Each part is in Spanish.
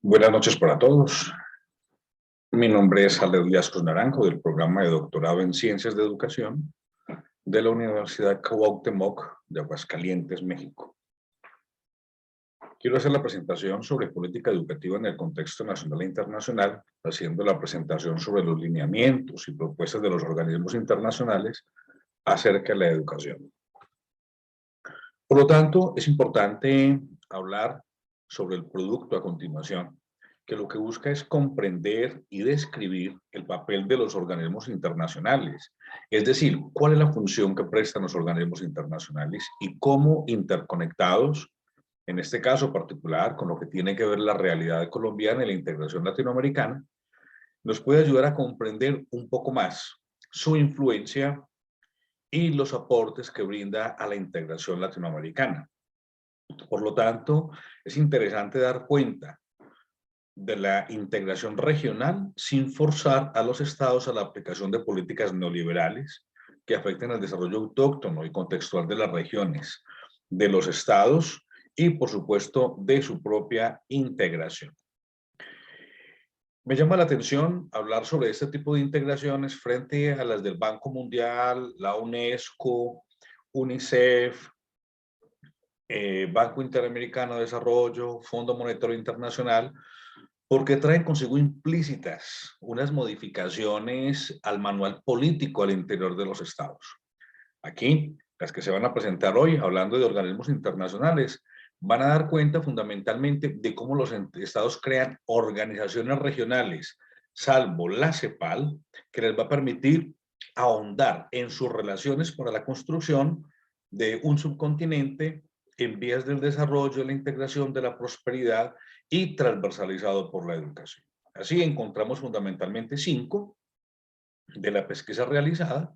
Buenas noches para todos. Mi nombre es Alex Liascos Naranjo, del programa de doctorado en Ciencias de Educación de la Universidad Cuauhtémoc de Aguascalientes, México. Quiero hacer la presentación sobre política educativa en el contexto nacional e internacional, haciendo la presentación sobre los lineamientos y propuestas de los organismos internacionales acerca de la educación. Por lo tanto, es importante hablar sobre el producto a continuación, que lo que busca es comprender y describir el papel de los organismos internacionales, es decir, cuál es la función que prestan los organismos internacionales y cómo interconectados, en este caso particular, con lo que tiene que ver la realidad colombiana y la integración latinoamericana, nos puede ayudar a comprender un poco más su influencia y los aportes que brinda a la integración latinoamericana. Por lo tanto, es interesante dar cuenta de la integración regional sin forzar a los estados a la aplicación de políticas neoliberales que afecten el desarrollo autóctono y contextual de las regiones, de los estados y, por supuesto, de su propia integración. Me llama la atención hablar sobre este tipo de integraciones frente a las del Banco Mundial, la UNESCO, UNICEF, Banco Interamericano de Desarrollo, Fondo Monetario Internacional, porque traen consigo implícitas unas modificaciones al manual político al interior de los estados. Aquí, las que se van a presentar hoy, hablando de organismos internacionales, van a dar cuenta fundamentalmente de cómo los estados crean organizaciones regionales, salvo la CEPAL, que les va a permitir ahondar en sus relaciones para la construcción de un subcontinente en vías del desarrollo, de la integración, de la prosperidad y transversalizado por la educación. Así encontramos fundamentalmente 5 de la pesquisa realizada.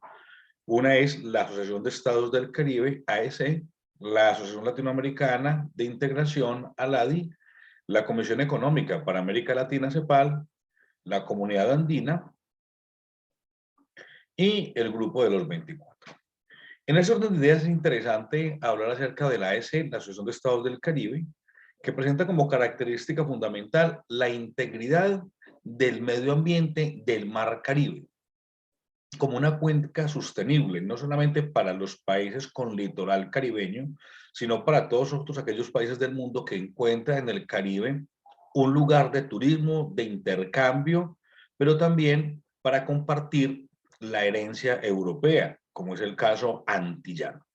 Una es la Asociación de Estados del Caribe, AEC, la Asociación Latinoamericana de Integración, ALADI, la Comisión Económica para América Latina, CEPAL, la Comunidad Andina y el Grupo de los 24. En ese orden de ideas es interesante hablar acerca de la AEC, la Asociación de Estados del Caribe, que presenta como característica fundamental la integridad del medio ambiente del Mar Caribe, como una cuenca sostenible, no solamente para los países con litoral caribeño, sino para todos aquellos países del mundo que encuentran en el Caribe un lugar de turismo, de intercambio, pero también para compartir la herencia europea, como es el caso antillano,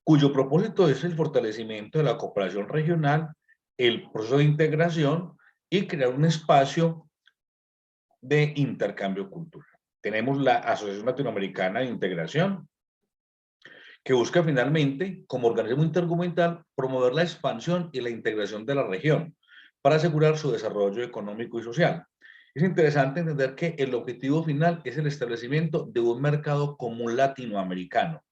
cuyo propósito es el fortalecimiento de la cooperación regional, el proceso de integración y crear un espacio de intercambio cultural. Tenemos la Asociación Latinoamericana de Integración, que busca finalmente, como organismo intergubernamental, promover la expansión y la integración de la región para asegurar su desarrollo económico y social. Es interesante entender que el objetivo final es el establecimiento de un mercado común latinoamericano,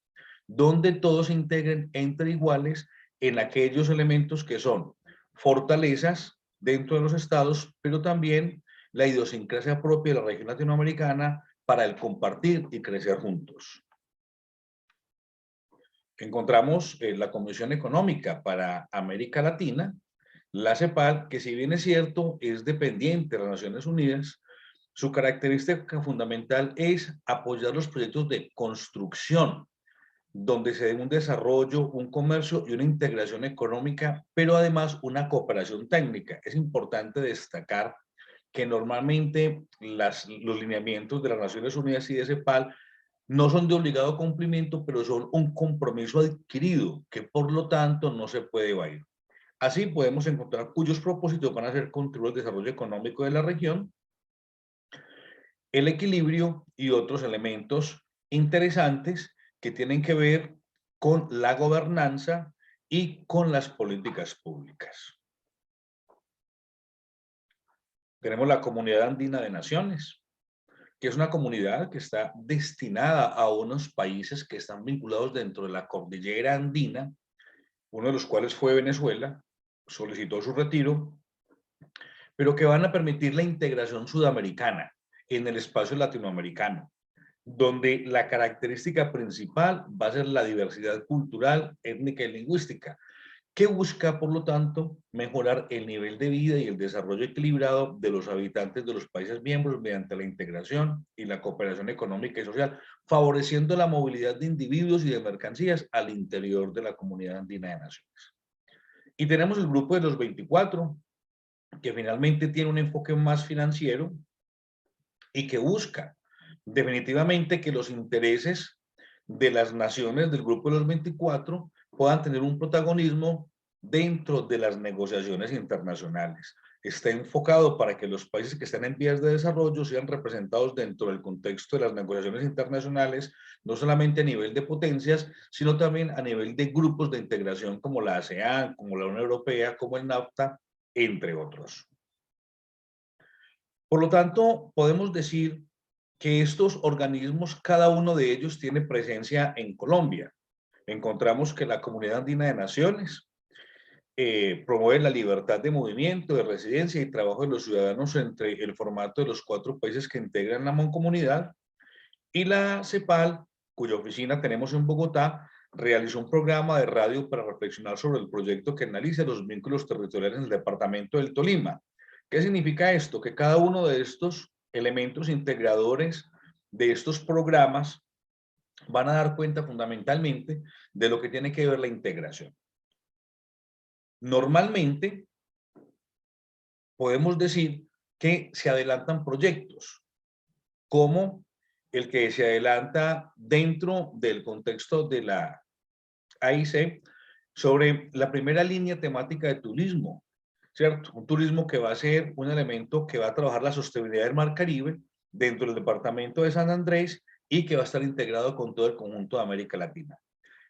donde todos se integren entre iguales en aquellos elementos que son fortalezas dentro de los estados, pero también la idiosincrasia propia de la región latinoamericana para el compartir y crecer juntos. Encontramos la Comisión Económica para América Latina, la CEPAL, que si bien es cierto, es dependiente de las Naciones Unidas, su característica fundamental es apoyar los proyectos de construcción, donde se dé un desarrollo, un comercio y una integración económica, pero además una cooperación técnica. Es importante destacar que normalmente los lineamientos de las Naciones Unidas y de CEPAL no son de obligado cumplimiento, pero son un compromiso adquirido que por lo tanto no se puede evadir. Así podemos encontrar cuyos propósitos van a ser contribuir al desarrollo económico de la región, el equilibrio y otros elementos interesantes que tienen que ver con la gobernanza y con las políticas públicas. Tenemos la Comunidad Andina de Naciones, que es una comunidad que está destinada a unos países que están vinculados dentro de la cordillera andina, uno de los cuales fue Venezuela, solicitó su retiro, pero que van a permitir la integración sudamericana en el espacio latinoamericano, donde la característica principal va a ser la diversidad cultural, étnica y lingüística, que busca, por lo tanto, mejorar el nivel de vida y el desarrollo equilibrado de los habitantes de los países miembros mediante la integración y la cooperación económica y social, favoreciendo la movilidad de individuos y de mercancías al interior de la Comunidad Andina de Naciones. Y tenemos el grupo de los 24, que finalmente tiene un enfoque más financiero y que busca definitivamente que los intereses de las naciones del grupo de los 24 puedan tener un protagonismo dentro de las negociaciones internacionales. Está enfocado para que los países que están en vías de desarrollo sean representados dentro del contexto de las negociaciones internacionales, no solamente a nivel de potencias, sino también a nivel de grupos de integración como la ASEAN, como la Unión Europea, como el NAFTA, entre otros. Por lo tanto, podemos decir que estos organismos, cada uno de ellos tiene presencia en Colombia. Encontramos que la Comunidad Andina de Naciones promueve la libertad de movimiento, de residencia y trabajo de los ciudadanos entre el formato de los 4 países que integran la mancomunidad, y la CEPAL, cuya oficina tenemos en Bogotá, realizó un programa de radio para reflexionar sobre el proyecto que analiza los vínculos territoriales en el departamento del Tolima. ¿Qué significa esto? Que cada uno de estos elementos integradores de estos programas van a dar cuenta fundamentalmente de lo que tiene que ver la integración. Normalmente podemos decir que se adelantan proyectos, como el que se adelanta dentro del contexto de la AIC sobre la primera línea temática de turismo, ¿cierto? Un turismo que va a ser un elemento que va a trabajar la sostenibilidad del Mar Caribe dentro del departamento de San Andrés y que va a estar integrado con todo el conjunto de América Latina,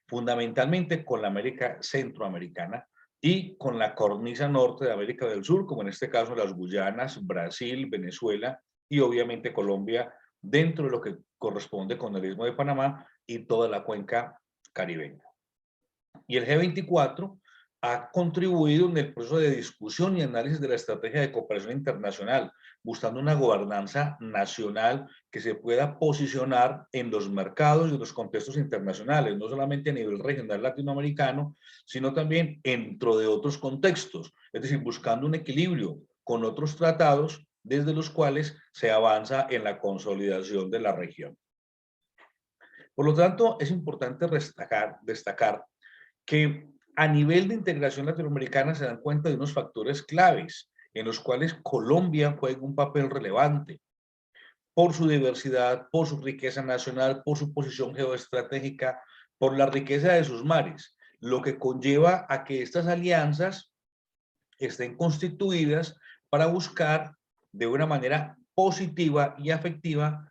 fundamentalmente con la América centroamericana y con la cornisa norte de América del Sur, como en este caso las Guyanas, Brasil, Venezuela y obviamente Colombia, dentro de lo que corresponde con el Istmo de Panamá y toda la cuenca caribeña. Y el G24 ha contribuido en el proceso de discusión y análisis de la estrategia de cooperación internacional, buscando una gobernanza nacional que se pueda posicionar en los mercados y en los contextos internacionales, no solamente a nivel regional latinoamericano, sino también dentro de otros contextos, es decir, buscando un equilibrio con otros tratados desde los cuales se avanza en la consolidación de la región. Por lo tanto, es importante destacar que a nivel de integración latinoamericana se dan cuenta de unos factores claves en los cuales Colombia juega un papel relevante por su diversidad, por su riqueza nacional, por su posición geoestratégica, por la riqueza de sus mares, lo que conlleva a que estas alianzas estén constituidas para buscar de una manera positiva y afectiva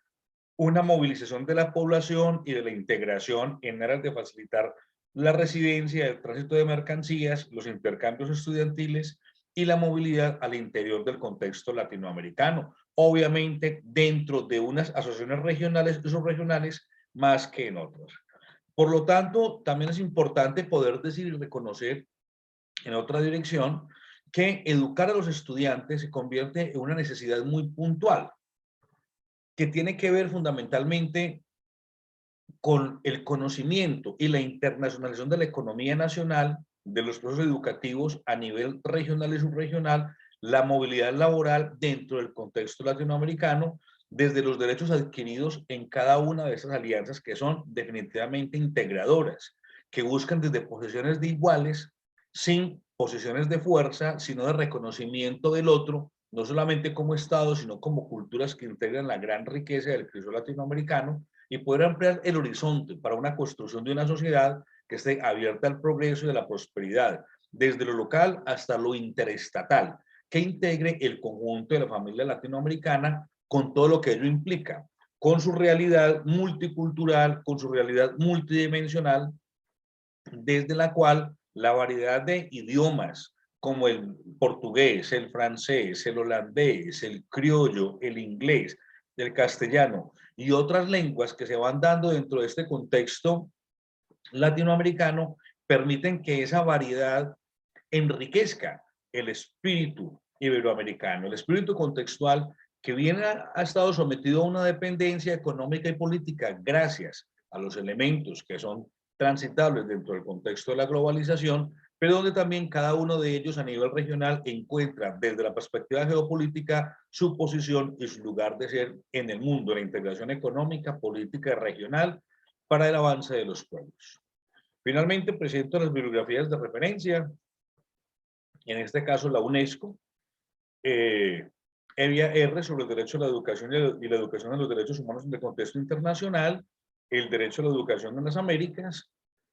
una movilización de la población y de la integración en aras de facilitar la residencia, el tránsito de mercancías, los intercambios estudiantiles y la movilidad al interior del contexto latinoamericano, obviamente dentro de unas asociaciones regionales y subregionales más que en otras. Por lo tanto, también es importante poder decir y reconocer en otra dirección que educar a los estudiantes se convierte en una necesidad muy puntual, que tiene que ver fundamentalmente con el conocimiento y la internacionalización de la economía nacional, de los procesos educativos a nivel regional y subregional, la movilidad laboral dentro del contexto latinoamericano, desde los derechos adquiridos en cada una de esas alianzas que son definitivamente integradoras, que buscan desde posiciones de iguales, sin posiciones de fuerza, sino de reconocimiento del otro, no solamente como Estado, sino como culturas que integran la gran riqueza del crisol latinoamericano, y poder ampliar el horizonte para una construcción de una sociedad que esté abierta al progreso y a la prosperidad, desde lo local hasta lo interestatal, que integre el conjunto de la familia latinoamericana con todo lo que ello implica, con su realidad multicultural, con su realidad multidimensional, desde la cual la variedad de idiomas, como el portugués, el francés, el holandés, el criollo, el inglés, el castellano y otras lenguas que se van dando dentro de este contexto latinoamericano, permiten que esa variedad enriquezca el espíritu iberoamericano, el espíritu contextual que bien ha estado sometido a una dependencia económica y política gracias a los elementos que son transitables dentro del contexto de la globalización, pero donde también cada uno de ellos a nivel regional encuentra desde la perspectiva geopolítica su posición y su lugar de ser en el mundo, la integración económica, política y regional para el avance de los pueblos. Finalmente, presento las bibliografías de referencia, en este caso la UNESCO, Evia R. sobre el derecho a la educación y la educación de los derechos humanos en el contexto internacional, el derecho a la educación en las Américas,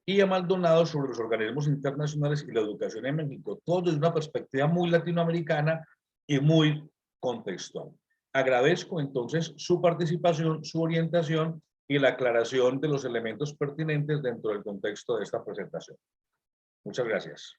y a Maldonado sobre los organismos internacionales y la educación en México, todo desde una perspectiva muy latinoamericana y muy contextual. Agradezco entonces su participación, su orientación y la aclaración de los elementos pertinentes dentro del contexto de esta presentación. Muchas gracias.